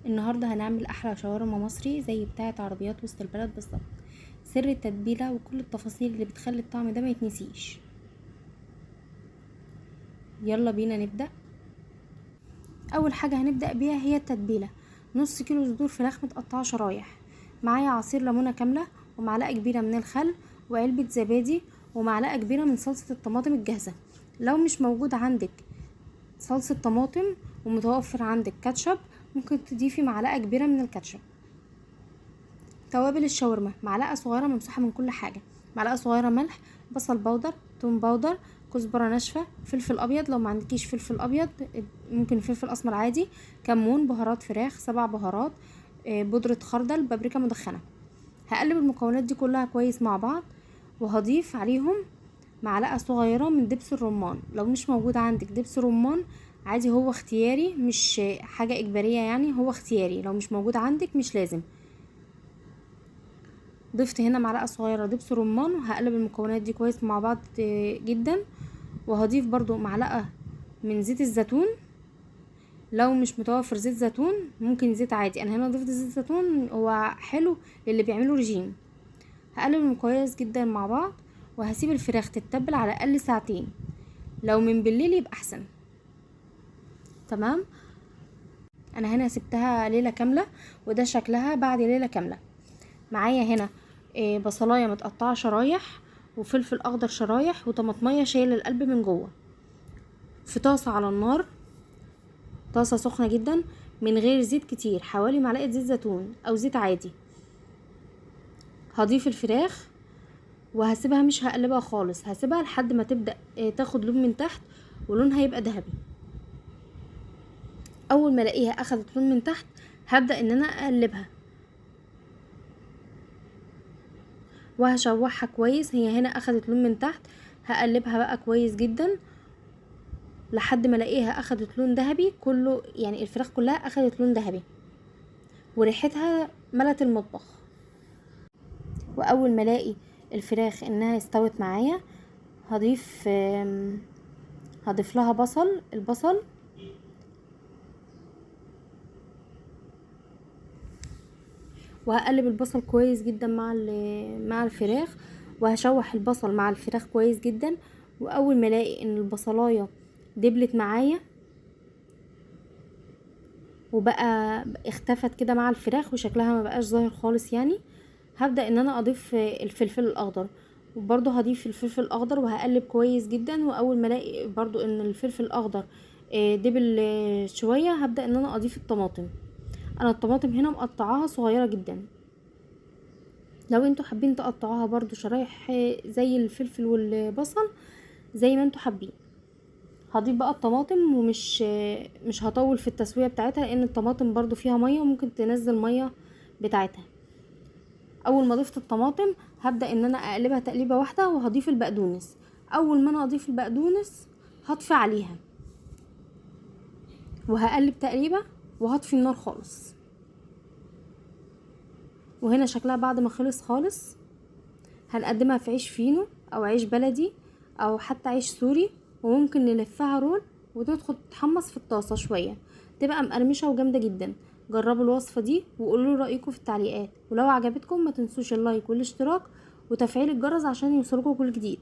النهاردة هنعمل احلى شاورما مصري زي بتاعة عربيات وسط البلد بالظبط. سر التتبيلة وكل التفاصيل اللي بتخلي الطعم ده ما يتنسيش. يلا بينا نبدأ. اول حاجة هنبدأ بيها هي التتبيلة. نص كيلو صدور فراخ متقطعة شرايح، معايا عصير ليمونة كاملة، ومعلقة كبيرة من الخل، وعلبة زبادي، ومعلقة كبيرة من صلصة الطماطم الجاهزة. لو مش موجود عندك صلصة طماطم ومتوفر عندك كاتشب، ممكن تضيفي معلقة كبيرة من الكاتشب. توابل الشاورما: معلقة صغيرة ممسوحة من كل حاجة، معلقة صغيرة ملح، بصل بودر، توم بودر، كزبرة ناشفة، فلفل ابيض لو ما عندكيش فلفل ابيض ممكن فلفل اسمر عادي، كمون، بهارات فراخ 7 بهارات، بودرة خردل، بابريكا مدخنة. هقلب المكونات دي كلها كويس مع بعض، وهضيف عليهم معلقة صغيرة من دبس الرمان. لو مش موجود عندك دبس رمان عادي، هو اختياري مش حاجة اجبارية، يعني هو اختياري، لو مش موجود عندك مش لازم. ضفت هنا معلقة صغيرة دبس رمان، وهقلب المكونات دي كويس مع بعض جدا. وهضيف برضو معلقة من زيت الزيتون. لو مش متوفر زيت زيتون ممكن زيت عادي، انا هنا ضفت زيت زيتون، هو حلو للي بيعملوا رجيم. هقلبهم كويس جدا مع بعض، وهسيب الفراخ تتبل على الاقل ساعتين، لو من بالليل يبقى احسن. تمام، انا هنا سبتها ليلة كاملة، وده شكلها بعد ليلة كاملة. معايا هنا بصلايه متقطعه شرايح، وفلفل اخضر شرايح، وطماطميه شايله القلب من جوه. في طاسه على النار، طاسه سخنه جدا من غير زيت كتير، حوالي معلقه زيت زيتون او زيت عادي. هضيف الفراخ وهسيبها، مش هقلبها خالص، هسيبها لحد ما تبدا تاخد لون من تحت، ولونها يبقى ذهبي. اول ما الاقيها اخدت لون من تحت هبدا ان انا اقلبها وهشوحها كويس. هي هنا اخدت لون من تحت، هقلبها بقى كويس جدا لحد ما الاقيها اخدت لون ذهبي كله، يعني الفراخ كلها اخدت لون ذهبي وريحتها ملت المطبخ. واول ما الاقي الفراخ انها استوت معايا هضيف لها البصل وهقلب البصل كويس جدا مع الفراخ، وهشوح البصل مع الفراخ كويس جدا. واول ما الاقي ان البصلايه دبلت معايا وبقى اختفت كده مع الفراخ وشكلها ما بقاش ظاهر خالص، يعني هبدأ ان انا اضيف الفلفل الاخضر، وبرضو هضيف الفلفل الاخضر وهقلب كويس جدا. واول ما الاقي برضو ان الفلفل الاخضر دبل شوية، هبدأ ان انا اضيف الطماطم. انا الطماطم هنا مقطعاها صغيرة جدا، لو انتوا حابين تقطعوها برضو شرايح زي الفلفل والبصل زي ما انتوا حابين. هضيف بقى الطماطم، ومش مش هطول في التسوية بتاعتها، لان الطماطم برضو فيها مية وممكن تنزل مية بتاعتها. اول ما ضفت الطماطم هبدأ ان انا اقلبها تقليبة واحدة، وهضيف البقدونس. اول ما انا اضيف البقدونس هطفي عليها وهقلب تقريبا، وهطفي النار خالص. وهنا شكلها بعد ما خلص خالص. هنقدمها في عيش فينو او عيش بلدي او حتى عيش سوري، وممكن نلفها رول وتدخل تتحمص في الطاسة شوية، تبقى مقرمشة وجامدة جدا. جربوا الوصفة دي وقولوا رأيكم في التعليقات، ولو عجبتكم ما تنسوش اللايك والاشتراك وتفعيل الجرس عشان يوصلكم كل جديد.